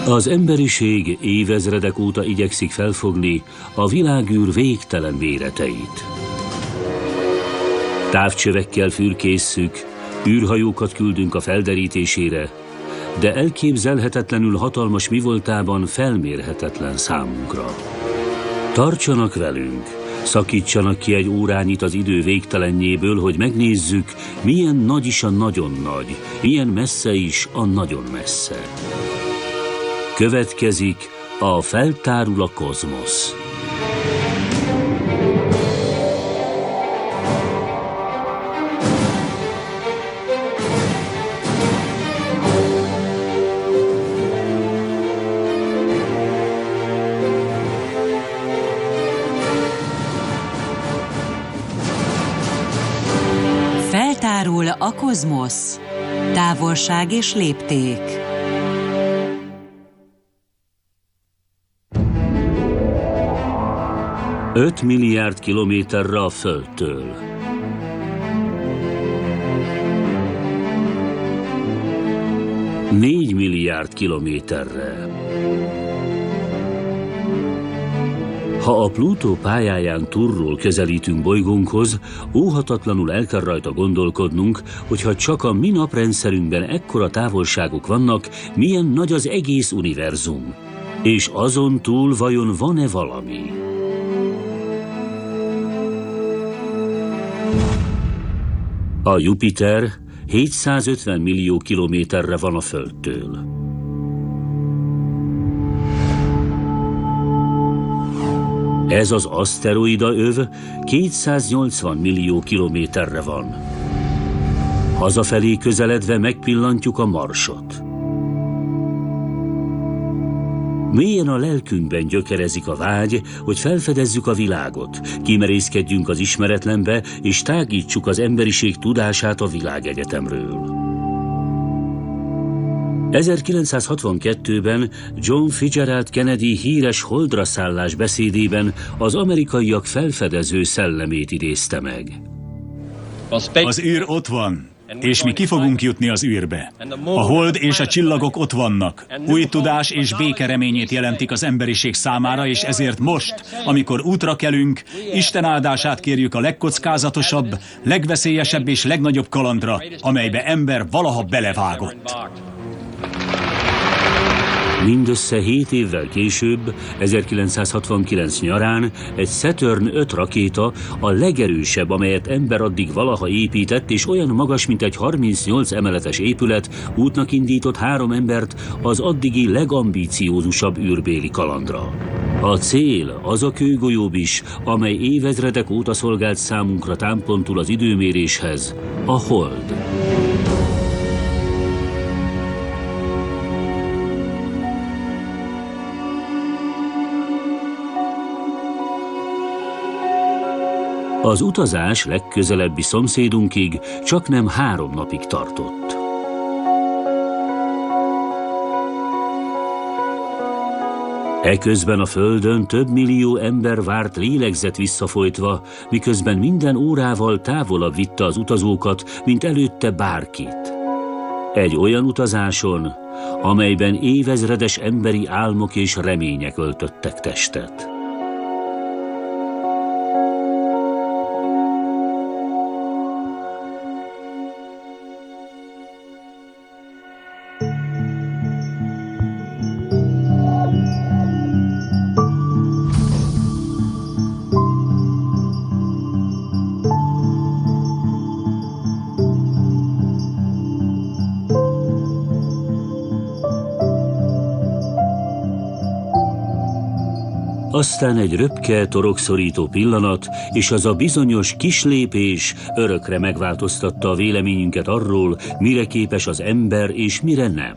Az emberiség évezredek óta igyekszik felfogni a világűr végtelen méreteit. Távcsövekkel fürkésszük, űrhajókat küldünk a felderítésére, de elképzelhetetlenül hatalmas mivoltában felmérhetetlen számunkra. Tartsanak velünk, szakítsanak ki egy órányit az idő végtelenjéből, hogy megnézzük, milyen nagy is a nagyon nagy, milyen messze is a nagyon messze. Következik a Feltárul a kozmosz. Feltárul a kozmosz. Távolság és lépték. Öt milliárd kilométerre a Földtől. Négy milliárd kilométerre. Ha a Plutó pályáján túlról közelítünk bolygónkhoz, óhatatlanul el kell rajta gondolkodnunk, hogyha csak a mi naprendszerünkben ekkora távolságok vannak, milyen nagy az egész univerzum. És azon túl vajon van-e valami? A Jupiter 750 millió kilométerre van a Földtől. Ez az aszteroida öv 280 millió kilométerre van. Hazafelé közeledve megpillantjuk a Marsot. Mélyen a lelkünkben gyökerezik a vágy, hogy felfedezzük a világot, kimerészkedjünk az ismeretlenbe, és tágítsuk az emberiség tudását a világegyetemről. 1962-ben John Fitzgerald Kennedy híres holdra szállás beszédében az amerikaiak felfedező szellemét idézte meg. Az űr ott van, és mi ki fogunk jutni az űrbe. A hold és a csillagok ott vannak. Új tudás és béke reményét jelentik az emberiség számára, és ezért most, amikor útra kelünk, Isten áldását kérjük a legkockázatosabb, legveszélyesebb és legnagyobb kalandra, amelybe ember valaha belevágott. Mindössze 7 évvel később, 1969 nyarán egy Saturn 5 rakéta, a legerősebb, amelyet ember addig valaha épített, és olyan magas, mint egy 38 emeletes épület, útnak indított 3 embert az addigi legambiciózusabb űrbéli kalandra. A cél az a kőgolyóbis, amely évezredek óta szolgált számunkra támpontul az időméréshez, a Hold. Az utazás legközelebbi szomszédunkig csaknem 3 napig tartott. Eközben a Földön több millió ember várt lélegzet visszafolytva, miközben minden órával távolabb vitte az utazókat, mint előtte bárkit. Egy olyan utazáson, amelyben évezredes emberi álmok és remények öltöttek testet. Aztán egy röpke, torokszorító pillanat, és az a bizonyos kis lépés örökre megváltoztatta a véleményünket arról, mire képes az ember és mire nem.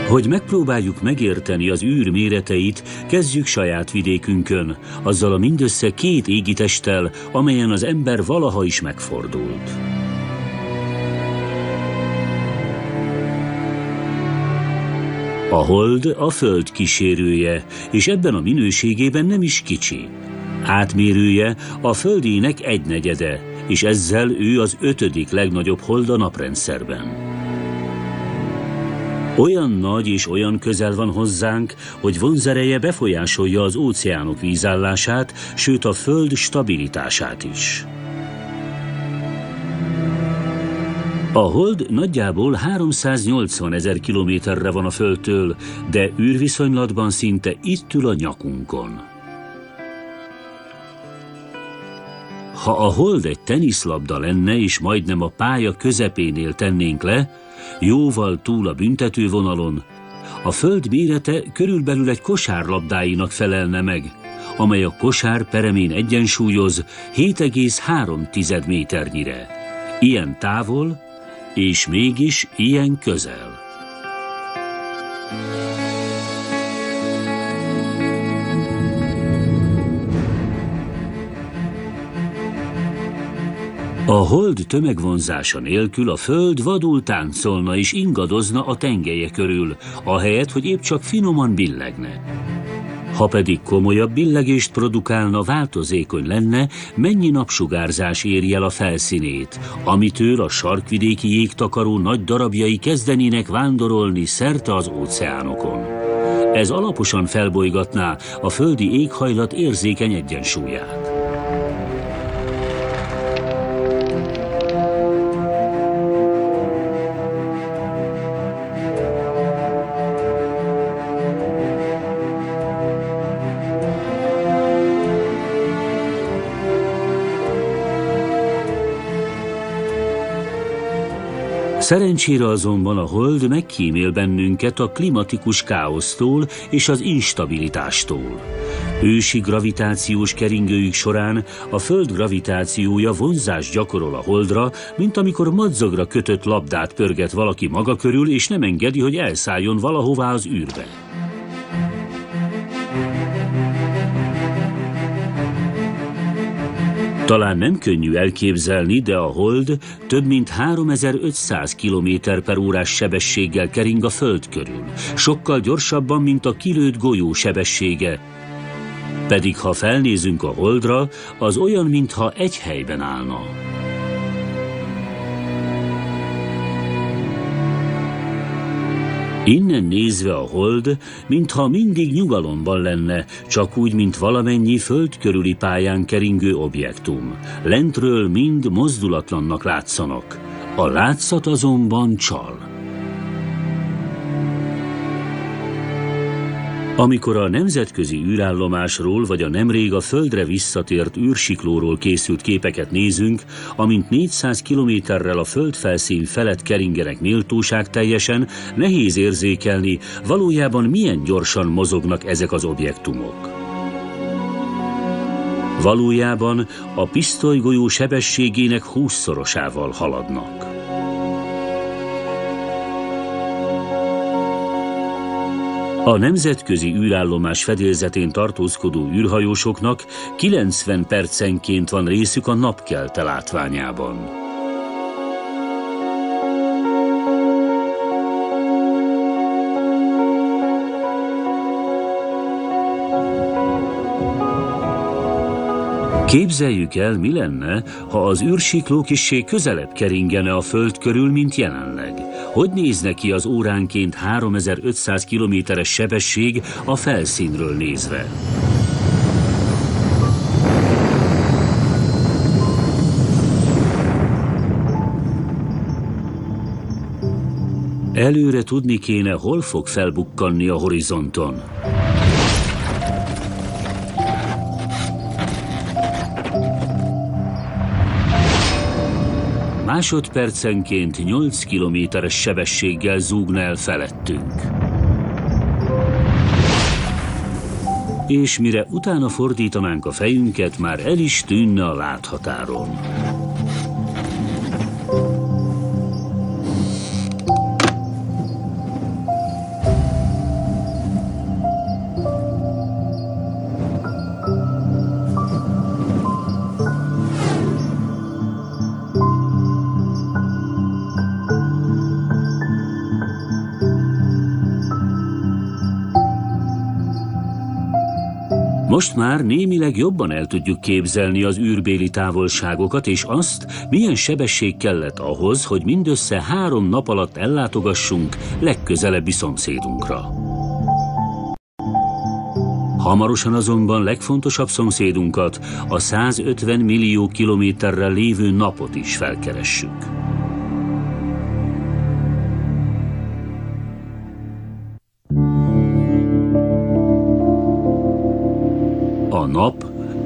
Hogy megpróbáljuk megérteni az űr méreteit, kezdjük saját vidékünkön, azzal a mindössze 2 égitesttel, amelyen az ember valaha is megfordult. A hold a Föld kísérője, és ebben a minőségében nem is kicsi. Átmérője a Földének 1/4, és ezzel ő az 5. legnagyobb hold a naprendszerben. Olyan nagy és olyan közel van hozzánk, hogy vonzereje befolyásolja az óceánok vízállását, sőt a Föld stabilitását is. A hold nagyjából 380 000 kilométerre van a Földtől, de űrviszonylatban szinte itt ül a nyakunkon. Ha a hold egy teniszlabda lenne, és majdnem a pálya közepénél tennénk le, jóval túl a büntetővonalon, a Föld mérete körülbelül egy kosárlabdáinak felelne meg, amely a kosár peremén egyensúlyoz 7,3 méternyire. Ilyen távol, és mégis ilyen közel. A hold tömegvonzása nélkül a Föld vadul táncolna és ingadozna a tengelye körül, ahelyett, hogy épp csak finoman billegne. Ha pedig komolyabb billegést produkálna, változékony lenne, mennyi napsugárzás éri el a felszínét, amitől a sarkvidéki jégtakaró nagy darabjai kezdenének vándorolni szerte az óceánokon. Ez alaposan felbolygatná a földi éghajlat érzékeny egyensúlyát. Szerencsére azonban a hold megkímél bennünket a klimatikus káosztól és az instabilitástól. Ősi gravitációs keringőjük során a Föld gravitációja vonzást gyakorol a holdra, mint amikor madzagra kötött labdát pörget valaki maga körül, és nem engedi, hogy elszálljon valahová az űrbe. Talán nem könnyű elképzelni, de a hold több mint 3500 km/h sebességgel kering a Föld körül, sokkal gyorsabban, mint a kilőtt golyó sebessége. Pedig ha felnézünk a holdra, az olyan, mintha egy helyben állna. Innen nézve a hold, mintha mindig nyugalomban lenne, csak úgy, mint valamennyi Föld körüli pályán keringő objektum. Lentről mind mozdulatlannak látszanak. A látszat azonban csal. Amikor a nemzetközi űrállomásról vagy a nemrég a Földre visszatért űrsiklóról készült képeket nézünk, amint 400 kilométerrel a földfelszín felett keringenek méltóságteljesen, nehéz érzékelni, valójában milyen gyorsan mozognak ezek az objektumok. Valójában a pisztolygolyó sebességének 20-szorosával haladnak. A nemzetközi űrállomás fedélzetén tartózkodó űrhajósoknak 90 percenként van részük a napkelte látványában. Képzeljük el, mi lenne, ha az űrsikló kissé közelebb keringene a Föld körül, mint jelenleg. Hogy nézne ki az óránként 3500 kilométeres sebesség a felszínről nézve? Előre tudni kéne, hol fog felbukkanni a horizonton. Másodpercenként 8 kilométeres sebességgel zúgna el felettünk. És mire utána fordítanánk a fejünket, már el is tűnne a láthatáron. Most már némileg jobban el tudjuk képzelni az űrbéli távolságokat, és azt, milyen sebesség kellett ahhoz, hogy mindössze 3 nap alatt ellátogassunk legközelebbi szomszédunkra. Hamarosan azonban legfontosabb szomszédunkat, a 150 millió kilométerrel lévő napot is felkeressük.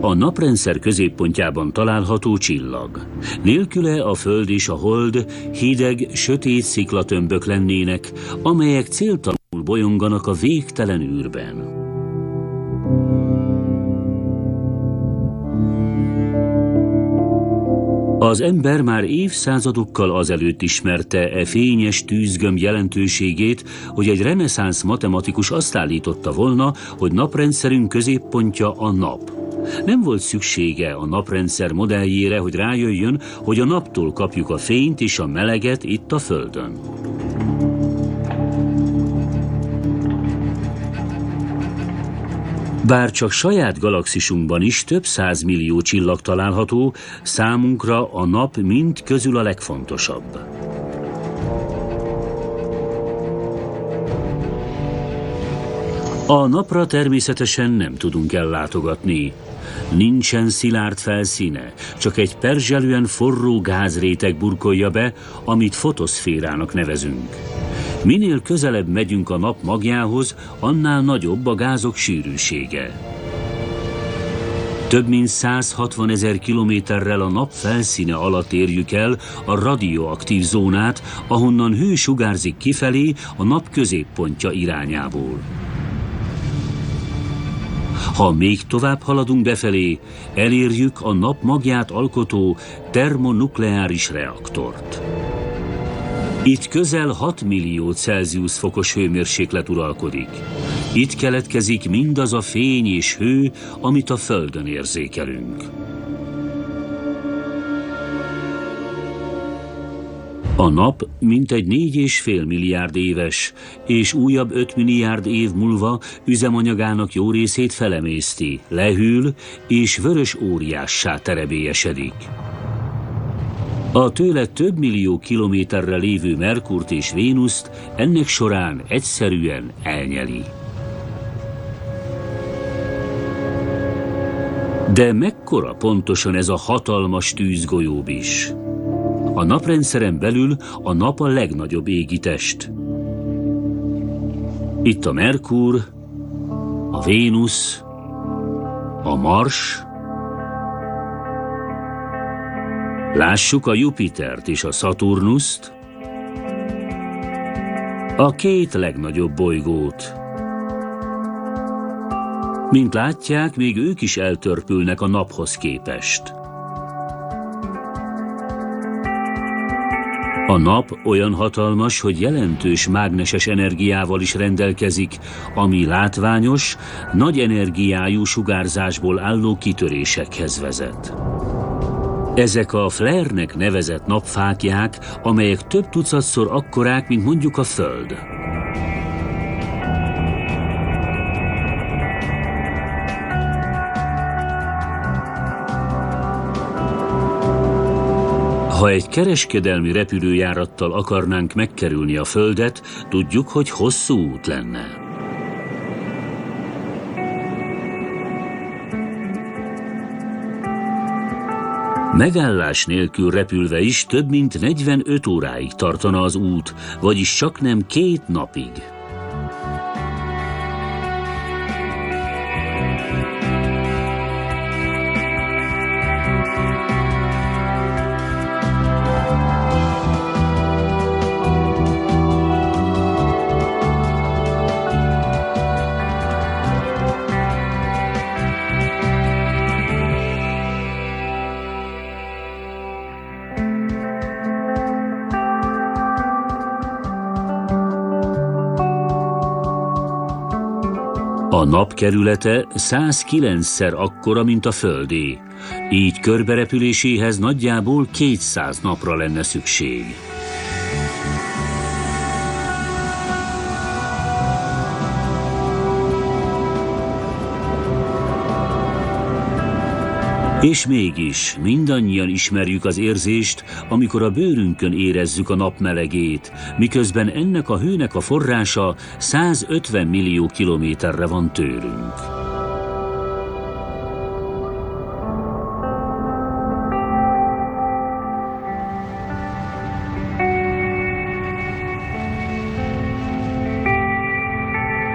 A naprendszer középpontjában található csillag. Nélküle a Föld és a Hold hideg, sötét sziklatömbök lennének, amelyek céltalanul bolyonganak a végtelen űrben. Az ember már évszázadokkal azelőtt ismerte e fényes tűzgömb jelentőségét, hogy egy reneszánsz matematikus azt állította volna, hogy naprendszerünk középpontja a nap. Nem volt szüksége a naprendszer modelljére, hogy rájöjjön, hogy a naptól kapjuk a fényt és a meleget itt a Földön. Bár csak saját galaxisunkban is több 100 millió csillag található, számunkra a nap mind közül a legfontosabb. A napra természetesen nem tudunk ellátogatni. Nincsen szilárd felszíne, csak egy perzselően forró gázréteg burkolja be, amit fotoszférának nevezünk. Minél közelebb megyünk a nap magjához, annál nagyobb a gázok sűrűsége. Több mint 160 000 kilométerrel a nap felszíne alatt érjük el a radioaktív zónát, ahonnan hő sugárzik kifelé a nap középpontja irányából. Ha még tovább haladunk befelé, elérjük a nap magját alkotó termonukleáris reaktort. Itt közel 6 millió Celsius fokos hőmérséklet uralkodik. Itt keletkezik mindaz a fény és hő, amit a Földön érzékelünk. A nap mintegy 4,5 milliárd éves, és újabb 5 milliárd év múlva üzemanyagának jó részét felemészti, lehűl és vörös óriássá terebélyesedik. A tőle több millió kilométerre lévő Merkurt és Vénuszt ennek során egyszerűen elnyeli. De mekkora pontosan ez a hatalmas tűzgolyóbis? A naprendszeren belül a nap a legnagyobb égitest. Itt a Merkur, a Vénusz, a Mars. Lássuk a Jupitert és a Szaturnuszt, a 2 legnagyobb bolygót. Mint látják, még ők is eltörpülnek a naphoz képest. A nap olyan hatalmas, hogy jelentős mágneses energiával is rendelkezik, ami látványos, nagy energiájú sugárzásból álló kitörésekhez vezet. Ezek a flare-nek nevezett napfáklyák, amelyek több tucatszor akkorák, mint mondjuk a Föld. Ha egy kereskedelmi repülőjárattal akarnánk megkerülni a Földet, tudjuk, hogy hosszú út lenne. Megállás nélkül repülve is több mint 45 óráig tartana az út, vagyis csaknem 2 napig. A nap kerülete 109-szer akkora, mint a Földé. Így körberepüléséhez nagyjából 200 napra lenne szükség. És mégis mindannyian ismerjük az érzést, amikor a bőrünkön érezzük a nap melegét, miközben ennek a hőnek a forrása 150 millió kilométerre van tőlünk.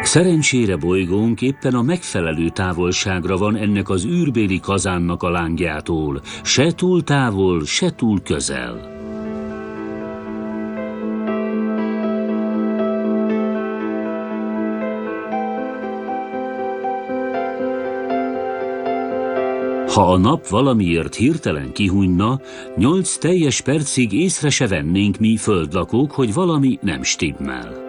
Szerencsére bolygónk éppen a megfelelő távolságra van ennek az űrbéli kazánnak a lángjától, se túl távol, se túl közel. Ha a nap valamiért hirtelen kihunyna, 8 teljes percig észre se vennénk mi földlakók, hogy valami nem stimmel.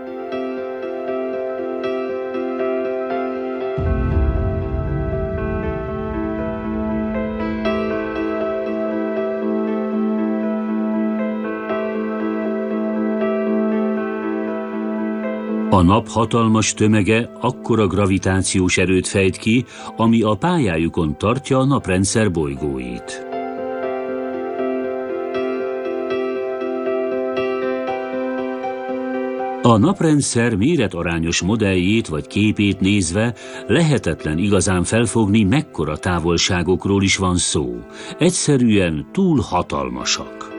A nap hatalmas tömege akkora gravitációs erőt fejt ki, ami a pályájukon tartja a naprendszer bolygóit. A naprendszer méretarányos modelljét vagy képét nézve lehetetlen igazán felfogni, mekkora távolságokról is van szó. Egyszerűen túl hatalmasak.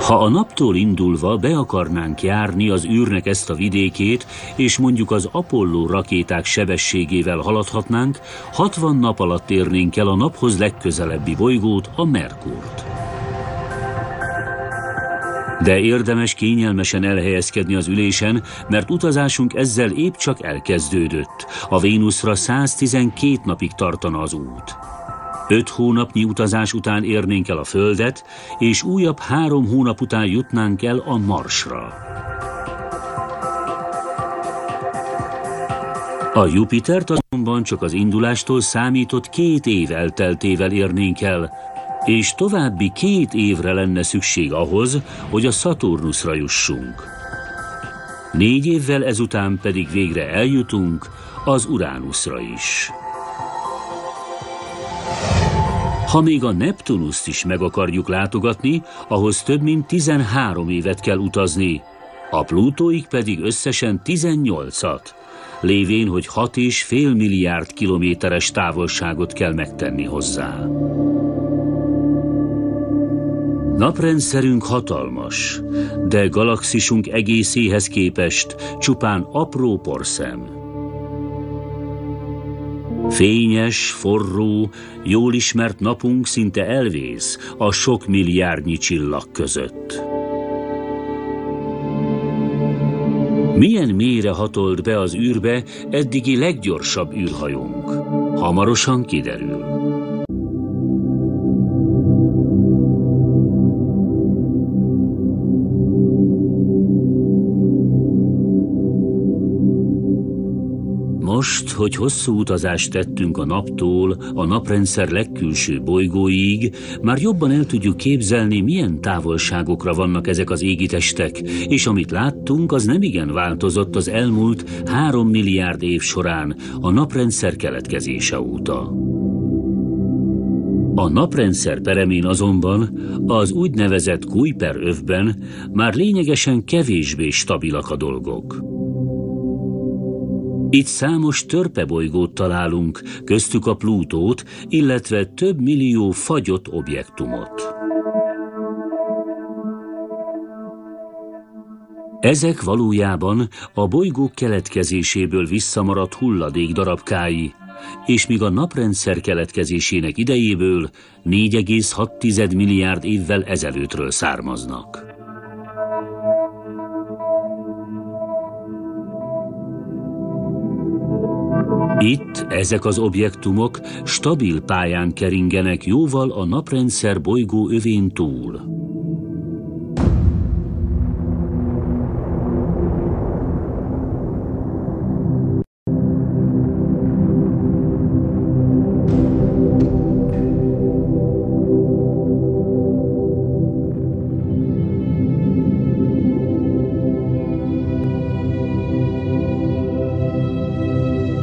Ha a naptól indulva be akarnánk járni az űrnek ezt a vidékét, és mondjuk az Apollo rakéták sebességével haladhatnánk, 60 nap alatt érnénk el a naphoz legközelebbi bolygót, a Merkurt. De érdemes kényelmesen elhelyezkedni az ülésen, mert utazásunk ezzel épp csak elkezdődött. A Vénuszra 112 napig tartana az út. 5 hónapnyi utazás után érnénk el a Földet, és újabb 3 hónap után jutnánk el a Marsra. A Jupitert azonban csak az indulástól számított 2 év elteltével érnénk el, és további 2 évre lenne szükség ahhoz, hogy a Szaturnuszra jussunk. 4 évvel ezután pedig végre eljutunk az Uránuszra is. Ha még a Neptunuszt is meg akarjuk látogatni, ahhoz több mint 13 évet kell utazni, a Plutóig pedig összesen 18-at, lévén, hogy 6,5 milliárd kilométeres távolságot kell megtenni hozzá. Naprendszerünk hatalmas, de galaxisunk egészéhez képest csupán apró porszem. Fényes, forró, jól ismert napunk szinte elvész a sok milliárdnyi csillag között. Milyen mélyre hatolt be az űrbe eddigi leggyorsabb űrhajónk? Hamarosan kiderül. Most, hogy hosszú utazást tettünk a naptól a naprendszer legkülső bolygóig, már jobban el tudjuk képzelni, milyen távolságokra vannak ezek az égitestek, és amit láttunk, az nemigen változott az elmúlt 3 milliárd év során a naprendszer keletkezése óta. A naprendszer peremén azonban, az úgynevezett Kuiper-övben már lényegesen kevésbé stabilak a dolgok. Itt számos törpebolygót találunk, köztük a Plutót, illetve több millió fagyott objektumot. Ezek valójában a bolygók keletkezéséből visszamaradt hulladék darabkái, és míg a naprendszer keletkezésének idejéből 4,6 milliárd évvel ezelőttről származnak. Itt ezek az objektumok stabil pályán keringenek jóval a naprendszer bolygó övén túl.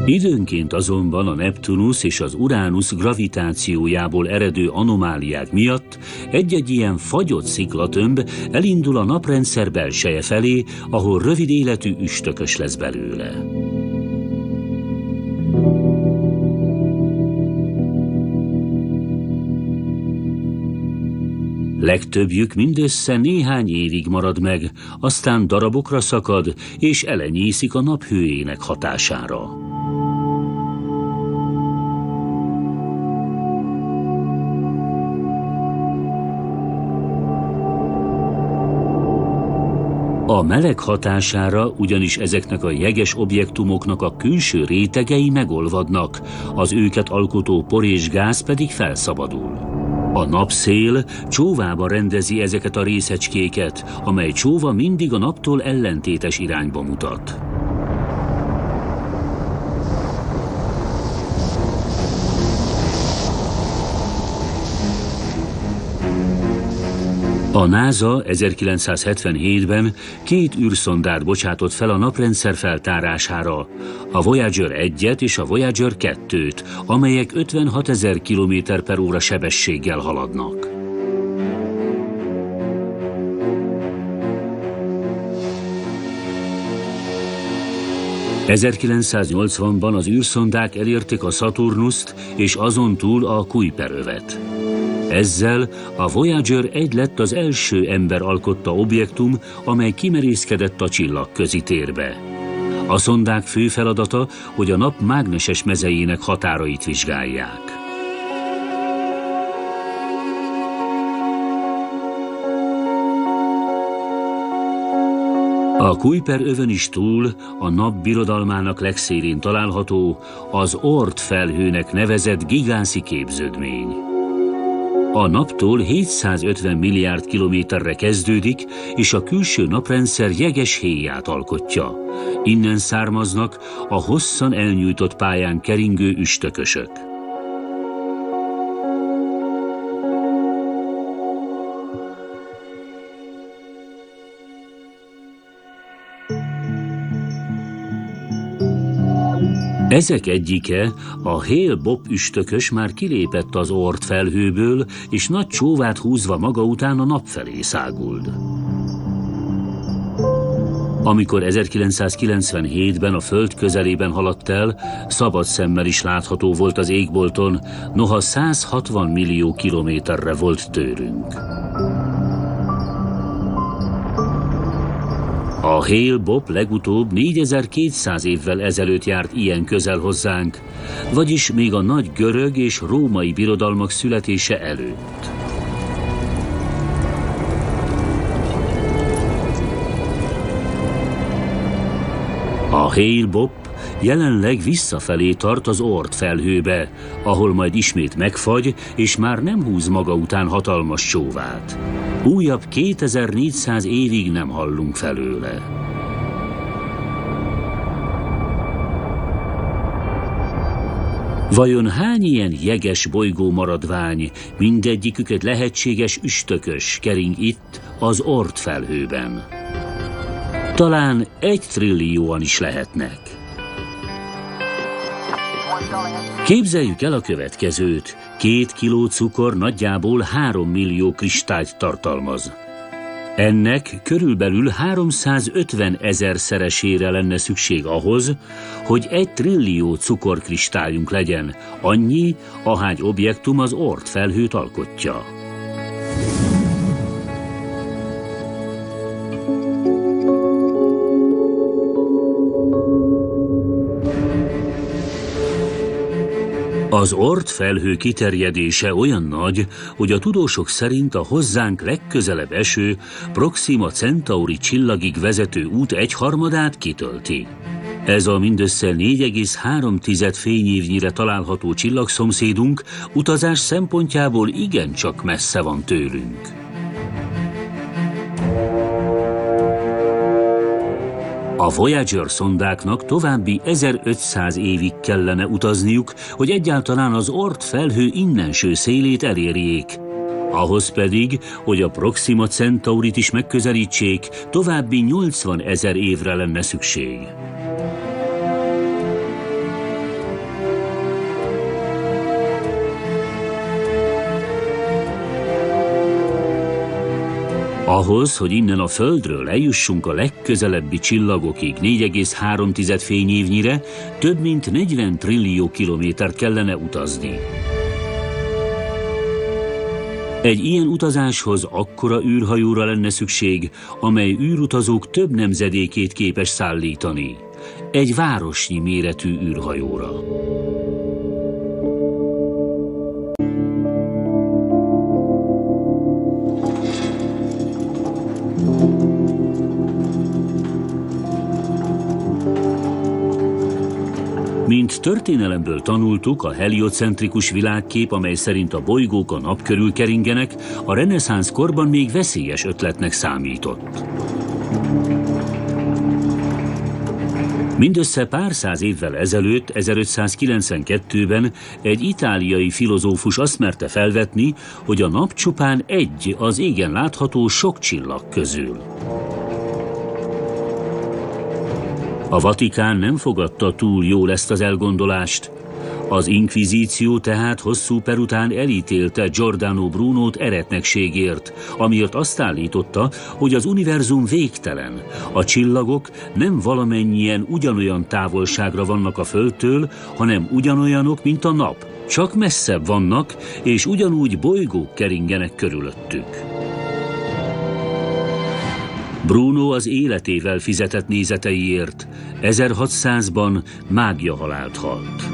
Időnként azonban a Neptunusz és az Uránusz gravitációjából eredő anomáliák miatt egy-egy ilyen fagyott sziklatömb elindul a naprendszer belseje felé, ahol rövid életű üstökös lesz belőle. Legtöbbjük mindössze néhány évig marad meg, aztán darabokra szakad és elenyészik a nap hőjének hatására. A meleg hatására ugyanis ezeknek a jeges objektumoknak a külső rétegei megolvadnak, az őket alkotó por és gáz pedig felszabadul. A napszél csóvába rendezi ezeket a részecskéket, amely csóva mindig a naptól ellentétes irányba mutat. A NASA 1977-ben 2 űrszondát bocsátott fel a naprendszer feltárására, a Voyager 1-et és a Voyager 2-t, amelyek 56 000 km/h sebességgel haladnak. ...1980-ban az űrszondák elérték a Saturnust és azon túl a Kuiper-övet. Ezzel a Voyager 1 lett az első ember alkotta objektum, amely kimerészkedett a csillagközi térbe. A szondák fő feladata, hogy a nap mágneses mezejének határait vizsgálják. A Kuiper-övön is túl a nap birodalmának legszélén található az Oort felhőnek nevezett gigászi képződmény. A naptól 750 milliárd kilométerre kezdődik, és a külső naprendszer jeges héját alkotja. Innen származnak a hosszan elnyújtott pályán keringő üstökösök. Ezek egyike, a Hale-Bopp üstökös már kilépett az Oort felhőből, és nagy csóvát húzva maga után a nap felé száguld. Amikor 1997-ben a Föld közelében haladt el, szabad szemmel is látható volt az égbolton, noha 160 millió kilométerre volt tőlünk. A Hale-Bopp legutóbb 4200 évvel ezelőtt járt ilyen közel hozzánk, vagyis még a nagy görög és római birodalmak születése előtt. A Hale-Bopp jelenleg visszafelé tart az Oort felhőbe, ahol majd ismét megfagy, és már nem húz maga után hatalmas csóvát. Újabb 2400 évig nem hallunk felőle. Vajon hány ilyen jeges bolygó maradvány, mindegyiküket lehetséges üstökös kering itt az Oort felhőben? Talán 1 trillióan is lehetnek. Képzeljük el a következőt. 2 kiló cukor nagyjából 3 millió kristályt tartalmaz. Ennek körülbelül 350 000-szeresére lenne szükség ahhoz, hogy 1 trillió cukorkristályunk legyen, annyi, ahány objektum az Oort felhőt alkotja. Az Oort felhő kiterjedése olyan nagy, hogy a tudósok szerint a hozzánk legközelebb eső Proxima Centauri csillagig vezető út 1/3 kitölti. Ez a mindössze 4,3 fényévnyire található csillagszomszédunk utazás szempontjából igencsak messze van tőlünk. A Voyager szondáknak további 1500 évig kellene utazniuk, hogy egyáltalán az Oort felhő innenső szélét elérjék. Ahhoz pedig, hogy a Proxima Centaurit is megközelítsék, további 80 000 évre lenne szükség. Ahhoz, hogy innen a Földről eljussunk a legközelebbi csillagokig 4,3 fényévnyire, több mint 40 trillió kilométert kellene utazni. Egy ilyen utazáshoz akkora űrhajóra lenne szükség, amely űrutazók több nemzedékét képes szállítani. Egy városnyi méretű űrhajóra. Mint történelemből tanultuk, a heliocentrikus világkép, amely szerint a bolygók a nap körül keringenek, a reneszánsz korban még veszélyes ötletnek számított. Mindössze pár száz évvel ezelőtt, 1592-ben egy itáliai filozófus azt merte felvetni, hogy a nap csupán egy az égen látható sok csillag közül. A Vatikán nem fogadta túl jól ezt az elgondolást. Az inkvizíció tehát hosszú per után elítélte Giordano Brunót eretnekségért, amiért azt állította, hogy az univerzum végtelen. A csillagok nem valamennyien ugyanolyan távolságra vannak a Földtől, hanem ugyanolyanok, mint a nap. Csak messzebb vannak, és ugyanúgy bolygók keringenek körülöttük. Bruno az életével fizetett nézeteiért. 1600-ban mágiahalált halt.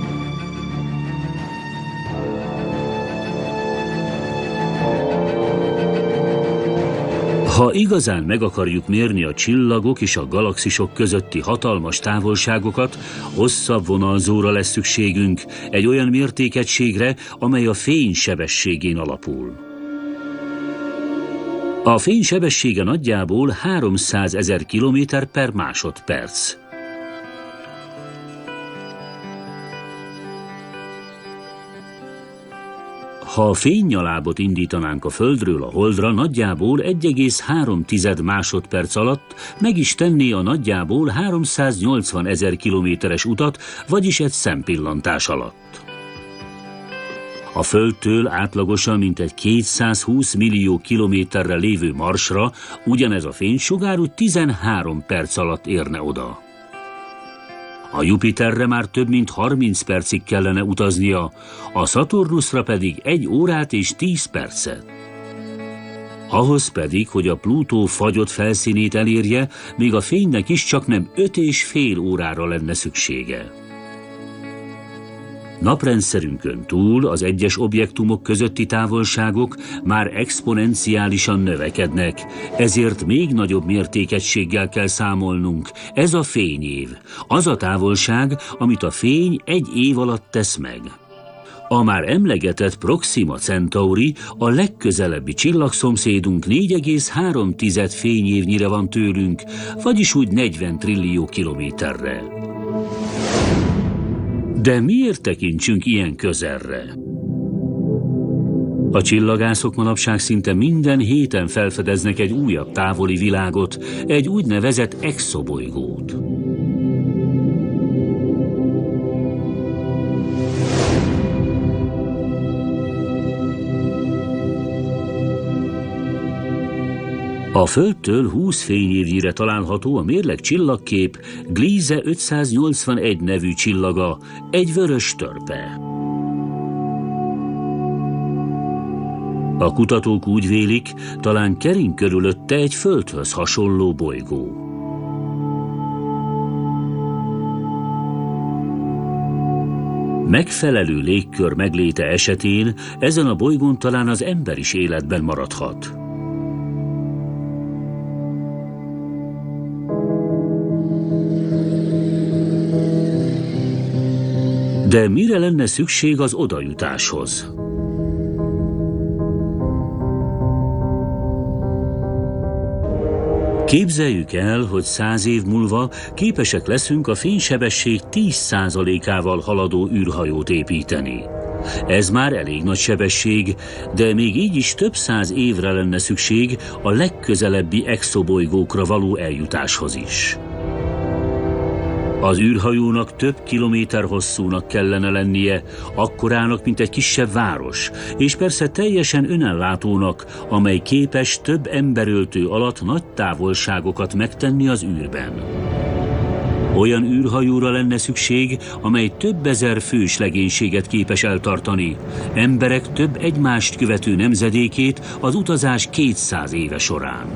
Ha igazán meg akarjuk mérni a csillagok és a galaxisok közötti hatalmas távolságokat, hosszabb vonalzóra lesz szükségünk, egy olyan mértékegységre, amely a fény sebességén alapul. A fény sebessége nagyjából 300 000 km/másodperc. Ha a fénynyalábot indítanánk a Földről a Holdra, nagyjából 1,3 másodperc alatt meg is tenné a nagyjából 380 000 kilométeres utat, vagyis egy szempillantás alatt. A Földtől átlagosan mintegy 220 millió kilométerre lévő Marsra ugyanez a fénysugár 13 perc alatt érne oda. A Jupiterre már több mint 30 percig kellene utaznia, a Szaturnuszra pedig 1 órát és 10 percet. Ahhoz pedig, hogy a Plutó fagyott felszínét elérje, még a fénynek is csaknem 5,5 órára lenne szüksége. Naprendszerünkön túl az egyes objektumok közötti távolságok már exponenciálisan növekednek, ezért még nagyobb mértékegységgel kell számolnunk. Ez a fényév, az a távolság, amit a fény 1 év alatt tesz meg. A már emlegetett Proxima Centauri, a legközelebbi csillagszomszédunk 4,3 fényévnyire van tőlünk, vagyis úgy 40 trillió kilométerre. De miért tekintsünk ilyen közelre? A csillagászok manapság szinte minden héten felfedeznek egy újabb távoli világot, egy úgynevezett exobolygót. A Földtől 20 fényévnyire található a mérleg csillagkép Gliese 581 nevű csillaga, egy vörös törpe. A kutatók úgy vélik, talán kering körülötte egy Földhöz hasonló bolygó. Megfelelő légkör megléte esetén ezen a bolygón talán az ember is életben maradhat. De mire lenne szükség az odajutáshoz? Képzeljük el, hogy 100 év múlva képesek leszünk a fénysebesség 10%-ával haladó űrhajót építeni. Ez már elég nagy sebesség, de még így is több száz évre lenne szükség a legközelebbi exobolygókra való eljutáshoz is. Az űrhajónak több kilométer hosszúnak kellene lennie, akkorának, mint egy kisebb város, és persze teljesen önellátónak, amely képes több emberöltő alatt nagy távolságokat megtenni az űrben. Olyan űrhajóra lenne szükség, amely több ezer fős legénységet képes eltartani, emberek több egymást követő nemzedékét az utazás 200 éve során.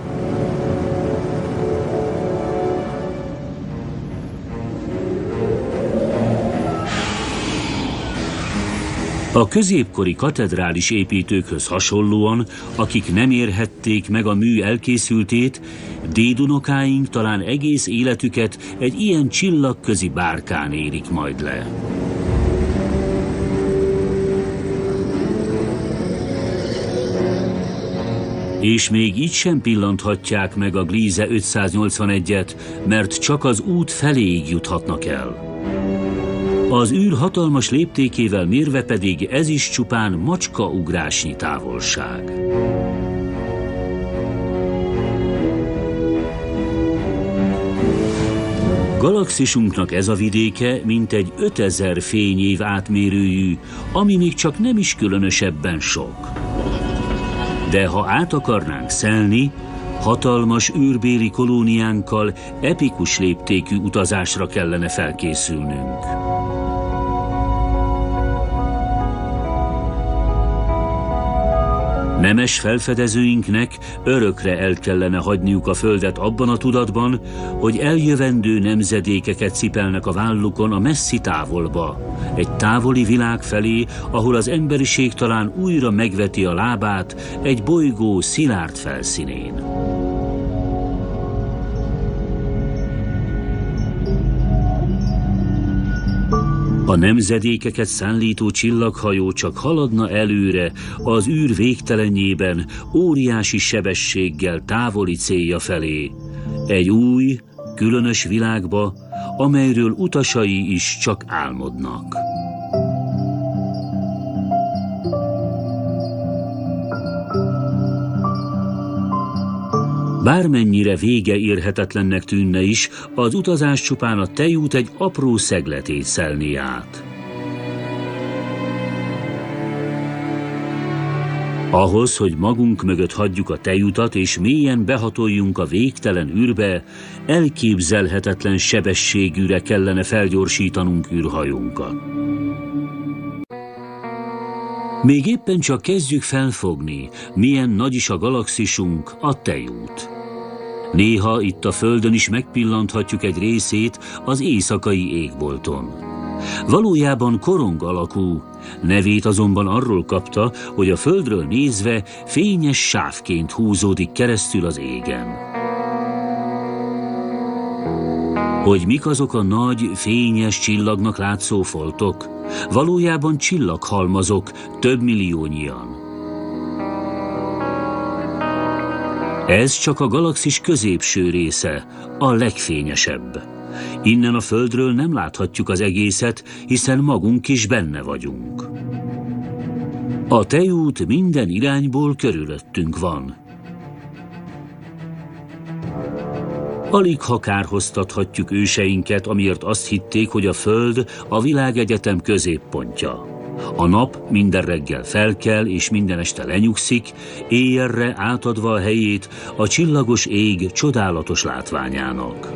A középkori katedrális építőkhöz hasonlóan, akik nem érhették meg a mű elkészültét, dédunokáink talán egész életüket egy ilyen csillagközi bárkán érik majd le. És még így sem pillanthatják meg a Gliese 581-et, mert csak az út feléig juthatnak el. Az űr hatalmas léptékével mérve pedig ez is csupán macskaugrásnyi távolság. Galaxisunknak ez a vidéke mintegy 5000 fényév átmérőjű, ami még csak nem is különösebben sok. De ha át akarnánk szelni, hatalmas űrbéli kolóniánkkal epikus léptékű utazásra kellene felkészülnünk. Nemes felfedezőinknek örökre el kellene hagyniuk a Földet abban a tudatban, hogy eljövendő nemzedékeket cipelnek a vállukon a messzi távolba, egy távoli világ felé, ahol az emberiség talán újra megveti a lábát egy bolygó szilárd felszínén. A nemzedékeket szállító csillaghajó csak haladna előre az űr végtelenjében, óriási sebességgel távoli célja felé. Egy új, különös világba, amelyről utasai is csak álmodnak. Bármennyire vége érhetetlennek tűnne is, az utazás csupán a tejút egy apró szegletét szelni át. Ahhoz, hogy magunk mögött hagyjuk a tejutat és mélyen behatoljunk a végtelen űrbe, elképzelhetetlen sebességűre kellene felgyorsítanunk űrhajónkat. Még éppen csak kezdjük felfogni, milyen nagy is a galaxisunk, a tejút. Néha itt a Földön is megpillanthatjuk egy részét az éjszakai égbolton. Valójában korong alakú, nevét azonban arról kapta, hogy a Földről nézve fényes sávként húzódik keresztül az égen. Hogy mik azok a nagy, fényes csillagnak látszó foltok? Valójában csillaghalmazok, több milliónyian. Ez csak a galaxis középső része, a legfényesebb. Innen a Földről nem láthatjuk az egészet, hiszen magunk is benne vagyunk. A tejút minden irányból körülöttünk van. Aligha kárhoztathatjuk őseinket, amiért azt hitték, hogy a Föld a világegyetem középpontja. A nap minden reggel felkel és minden este lenyugszik, éjjelre átadva a helyét a csillagos ég csodálatos látványának.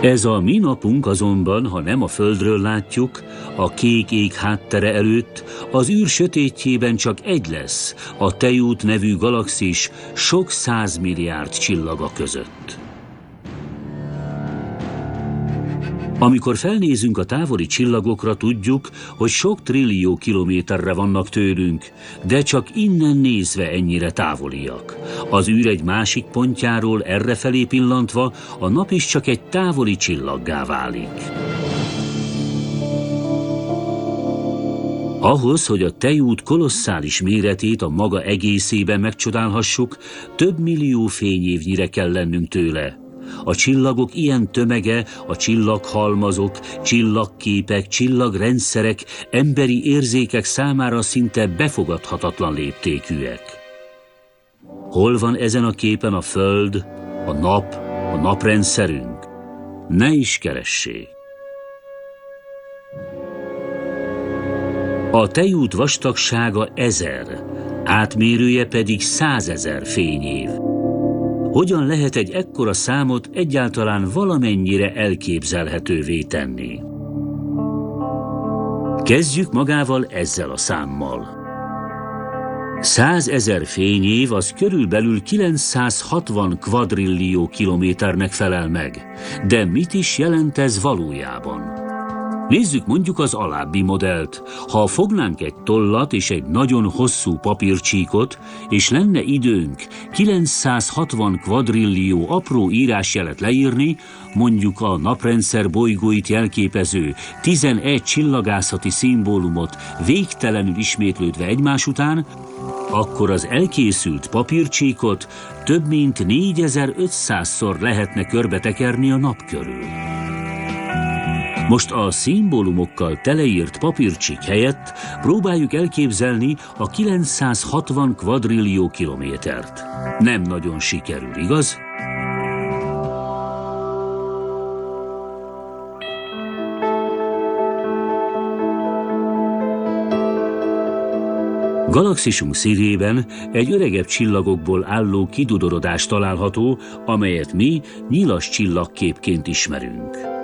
Ez a mi napunk azonban, ha nem a Földről látjuk, a kék ég háttere előtt, az űr sötétjében csak egy lesz, a Tejút nevű galaxis sok 100 milliárd csillaga között. Amikor felnézünk a távoli csillagokra, tudjuk, hogy sok trillió kilométerre vannak tőlünk, de csak innen nézve ennyire távoliak. Az űr egy másik pontjáról errefelé pillantva a nap is csak egy távoli csillaggá válik. Ahhoz, hogy a Tejút kolosszális méretét a maga egészében megcsodálhassuk, több millió fényévnyire kell lennünk tőle. A csillagok ilyen tömege, a csillaghalmazok, csillagképek, csillagrendszerek, emberi érzékek számára szinte befogadhatatlan léptékűek. Hol van ezen a képen a Föld, a nap, a naprendszerünk. Ne is keressék. A tejút vastagsága 1000, átmérője pedig 100 000 fényév. Hogyan lehet egy ekkora számot egyáltalán valamennyire elképzelhetővé tenni? Kezdjük magával ezzel a számmal. 100 000 fényév az körülbelül 960 kvadrillió kilométernek felel meg. De mit is jelent ez valójában? Nézzük mondjuk az alábbi modellt. Ha fognánk egy tollat és egy nagyon hosszú papírcsíkot, és lenne időnk 960 kvadrillió apró írásjelet leírni, mondjuk a naprendszer bolygóit jelképező 11 csillagászati szimbólumot végtelenül ismétlődve egymás után, akkor az elkészült papírcsíkot több mint 4500-szor lehetne körbetekerni a nap körül. Most a szimbólumokkal teleírt papírcsík helyett próbáljuk elképzelni a 960 kvadrillió kilométert. Nem nagyon sikerül, igaz? Galaxisunk szívében egy öregebb csillagokból álló kidudorodás található, amelyet mi nyilas csillagképként ismerünk.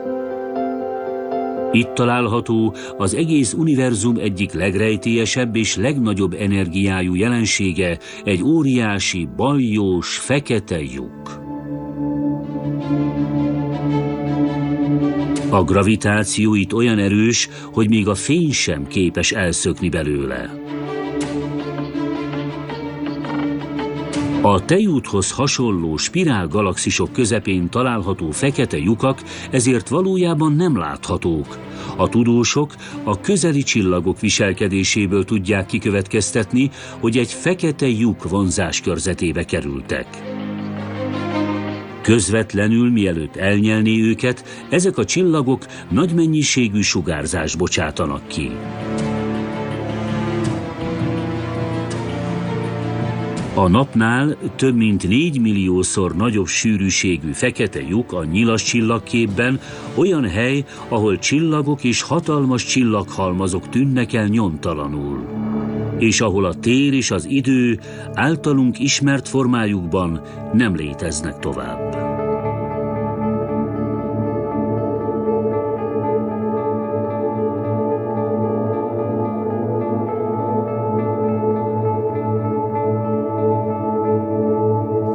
Itt található az egész univerzum egyik legrejtélyesebb és legnagyobb energiájú jelensége, egy óriási, baljós, fekete lyuk. A gravitáció itt olyan erős, hogy még a fény sem képes elszökni belőle. A tejúthoz hasonló spirálgalaxisok közepén található fekete lyukak ezért valójában nem láthatók. A tudósok a közeli csillagok viselkedéséből tudják kikövetkeztetni, hogy egy fekete lyuk vonzás körzetébe kerültek. Közvetlenül, mielőtt elnyelné őket, ezek a csillagok nagy mennyiségű sugárzást bocsátanak ki. A napnál több mint 4 milliószor nagyobb sűrűségű fekete lyuk a nyilas csillagképben olyan hely, ahol csillagok és hatalmas csillaghalmazok tűnnek el nyomtalanul, és ahol a tér és az idő általunk ismert formájukban nem léteznek tovább.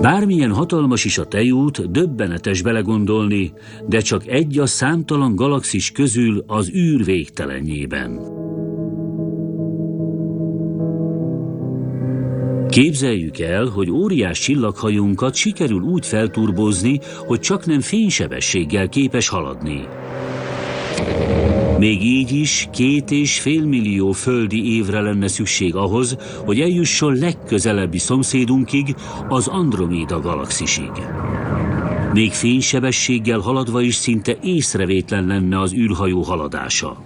Bármilyen hatalmas is a tejút, döbbenetes belegondolni, de csak egy a számtalan galaxis közül az űr végtelenjében. Képzeljük el, hogy óriás csillaghajunkat sikerül úgy felturbózni, hogy csaknem fénysebességgel képes haladni. Még így is 2,5 millió földi évre lenne szükség ahhoz, hogy eljusson legközelebbi szomszédunkig, az Androméda galaxisig. Még fénysebességgel haladva is szinte észrevétlen lenne az űrhajó haladása.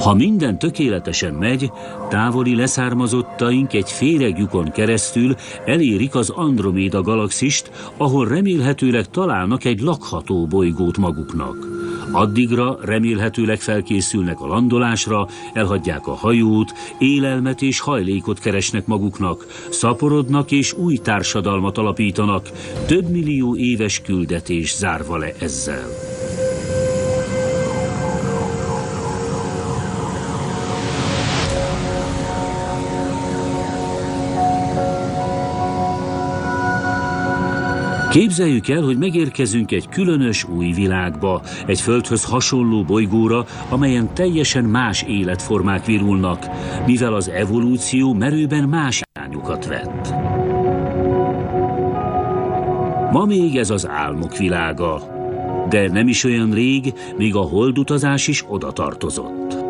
Ha minden tökéletesen megy, távoli leszármazottaink egy féregjukon keresztül elérik az Androméda galaxist, ahol remélhetőleg találnak egy lakható bolygót maguknak. Addigra remélhetőleg felkészülnek a landolásra, elhagyják a hajót, élelmet és hajlékot keresnek maguknak, szaporodnak és új társadalmat alapítanak, több millió éves küldetés zárva le ezzel. Képzeljük el, hogy megérkezünk egy különös új világba, egy Földhöz hasonló bolygóra, amelyen teljesen más életformák virulnak, mivel az evolúció merőben más irányokat vett. Ma még ez az álmok világa, de nem is olyan rég, még a holdutazás is oda tartozott.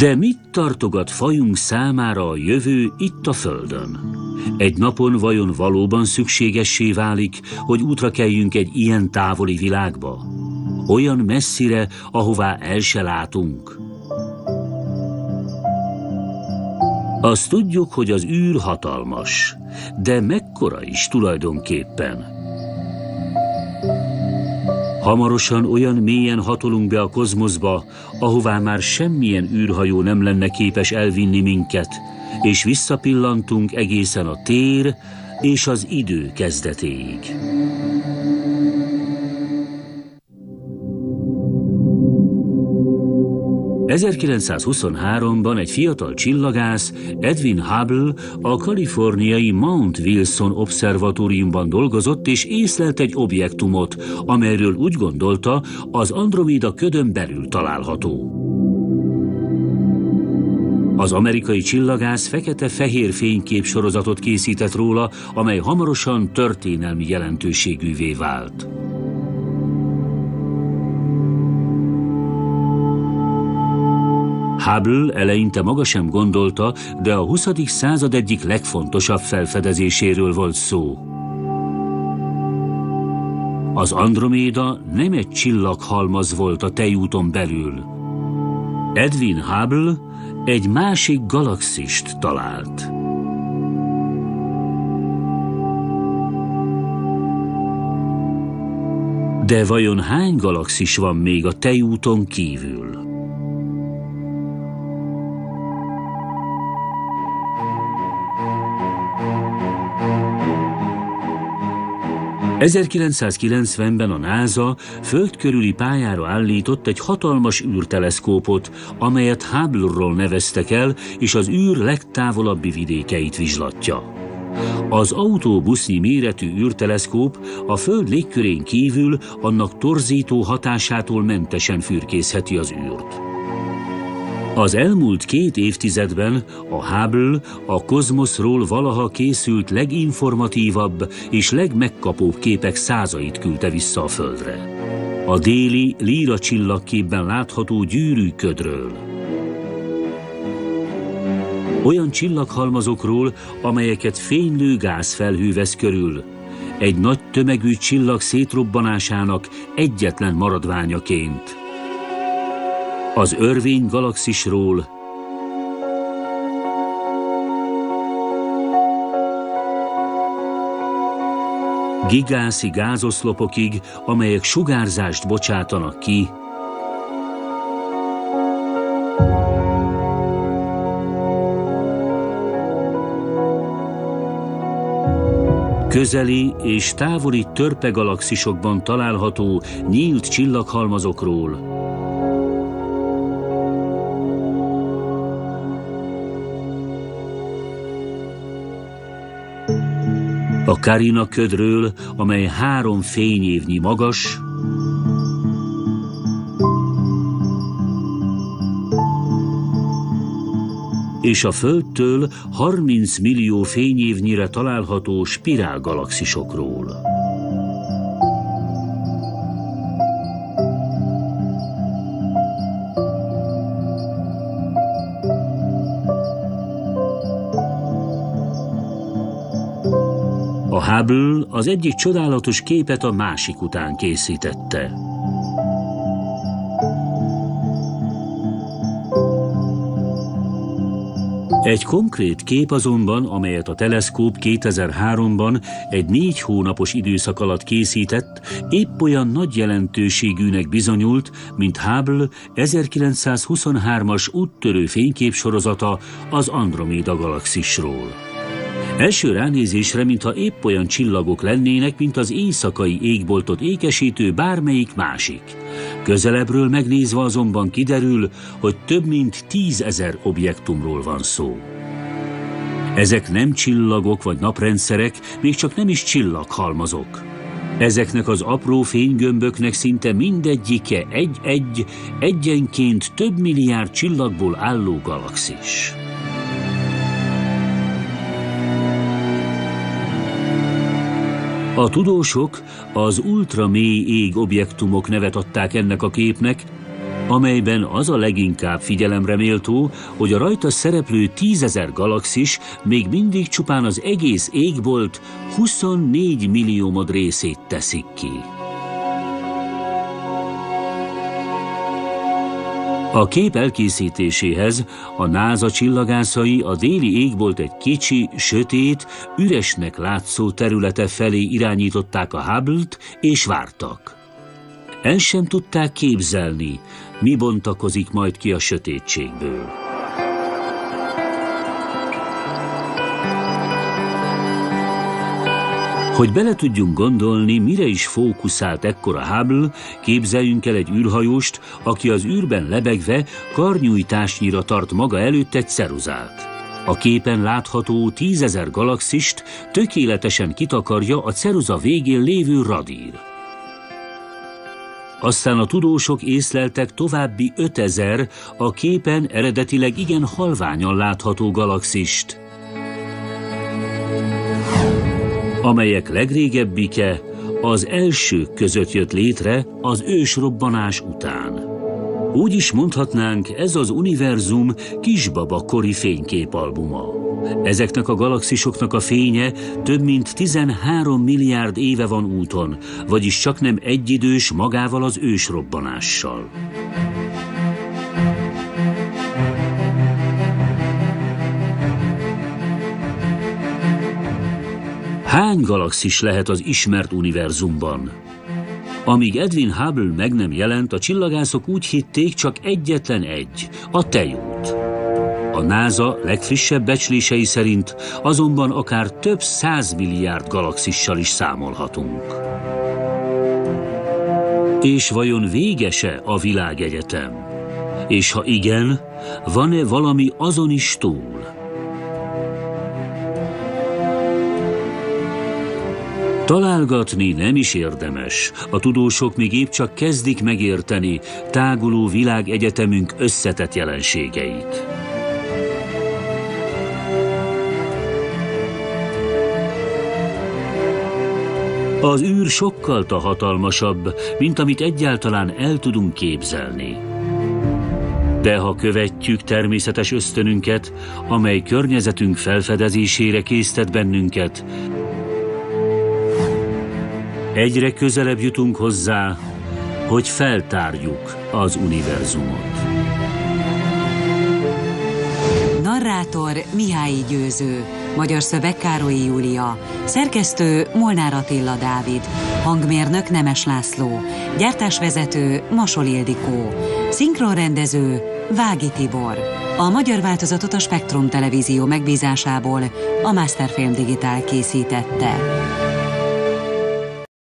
De mit tartogat fajunk számára a jövő itt a Földön? Egy napon vajon valóban szükségessé válik, hogy útra kelljünk egy ilyen távoli világba? Olyan messzire, ahová el se látunk? Azt tudjuk, hogy az űr hatalmas, de mekkora is tulajdonképpen? Hamarosan olyan mélyen hatolunk be a kozmoszba, ahová már semmilyen űrhajó nem lenne képes elvinni minket, és visszapillantunk egészen a tér és az idő kezdetéig. ...1923-ban egy fiatal csillagász, Edwin Hubble a kaliforniai Mount Wilson obszervatóriumban dolgozott, és észlelt egy objektumot, amelyről úgy gondolta, az Andromeda ködön belül található. Az amerikai csillagász fekete-fehér fényképsorozatot készített róla, amely hamarosan történelmi jelentőségűvé vált. Hubble eleinte maga sem gondolta, de a 20. század egyik legfontosabb felfedezéséről volt szó. Az Androméda nem egy csillaghalmaz volt a tejúton belül. Edwin Hubble egy másik galaxist talált. De vajon hány galaxis van még a tejúton kívül? ...1990-ben a NASA föld körüli pályára állított egy hatalmas űrteleszkópot, amelyet Hubble-ról neveztek el, és az űr legtávolabbi vidékeit vizslatja. Az autóbusznyi méretű űrteleszkóp a Föld légkörén kívül annak torzító hatásától mentesen fürkészheti az űrt. Az elmúlt 2 évtizedben a Hubble a kozmoszról valaha készült leginformatívabb és legmegkapóbb képek százait küldte vissza a Földre. A déli Líra csillagképben látható gyűrű ködről. Olyan csillaghalmazokról, amelyeket fénylő gázfelhő vesz körül, egy nagy tömegű csillag szétrobbanásának egyetlen maradványaként. Az örvény galaxisról, gigászi gázoszlopokig, amelyek sugárzást bocsátanak ki, közeli és távoli törpegalaxisokban található nyílt csillaghalmazokról, a Carina ködről, amely 3 fényévnyi magas, és a Földtől 30 millió fényévnyire található spirálgalaxisokról. A Hubble az egyik csodálatos képet a másik után készítette. Egy konkrét kép azonban, amelyet a teleszkóp 2003-ban egy 4 hónapos időszak alatt készített, épp olyan nagy jelentőségűnek bizonyult, mint Hubble 1923-as úttörő fényképsorozata az Andromeda galaxisról. Első ránézésre, mintha épp olyan csillagok lennének, mint az éjszakai égboltot ékesítő bármelyik másik. Közelebbről megnézve azonban kiderül, hogy több mint 10 000 objektumról van szó. Ezek nem csillagok vagy naprendszerek, még csak nem is csillaghalmazok. Ezeknek az apró fénygömböknek szinte mindegyike egyenként több milliárd csillagból álló galaxis. A tudósok az ultramély égobjektumok nevet adták ennek a képnek, amelyben az a leginkább figyelemre méltó, hogy a rajta szereplő 10 000 galaxis még mindig csupán az egész égbolt 24 milliómod részét teszik ki. A kép elkészítéséhez a NASA csillagászai a déli égbolt egy kicsi, sötét, üresnek látszó területe felé irányították a Hubble-t és vártak. El sem tudták képzelni, mi bontakozik majd ki a sötétségből. Hogy bele tudjunk gondolni, mire is fókuszált ekkor a Hubble, képzeljünk el egy űrhajóst, aki az űrben lebegve karnyújtásnyira tart maga előtt egy ceruzát. A képen látható 10 000 galaxist tökéletesen kitakarja a ceruza végén lévő radír. Aztán a tudósok észleltek további 5000 a képen eredetileg igen halványan látható galaxist, amelyek legrégebbike az elsők között jött létre az ősrobbanás után. Úgy is mondhatnánk, ez az univerzum kisbaba kori fényképalbuma. Ezeknek a galaxisoknak a fénye több mint 13 milliárd éve van úton, vagyis csaknem egyidős magával az ősrobbanással. Hány galaxis lehet az ismert univerzumban? Amíg Edwin Hubble meg nem jelent, a csillagászok úgy hitték, csak egyetlen egy, a Tejút. A NASA legfrissebb becslései szerint azonban akár több 100 milliárd galaxissal is számolhatunk. És vajon véges-e a világegyetem? És ha igen, van-e valami azon is túl? Találgatni nem is érdemes, a tudósok még épp csak kezdik megérteni táguló világegyetemünk összetett jelenségeit. Az űr sokkal hatalmasabb, mint amit egyáltalán el tudunk képzelni. De ha követjük természetes ösztönünket, amely környezetünk felfedezésére késztet bennünket, egyre közelebb jutunk hozzá, hogy feltárjuk az univerzumot. Narrátor Mihály Győző, magyar szöveg Károlyi Júlia, szerkesztő Molnár Attila Dávid, hangmérnök Nemes László, gyártásvezető Masol Ildikó, szinkronrendező Vági Tibor. A magyar változatot a Spektrum Televízió megbízásából a Masterfilm Digitál készítette.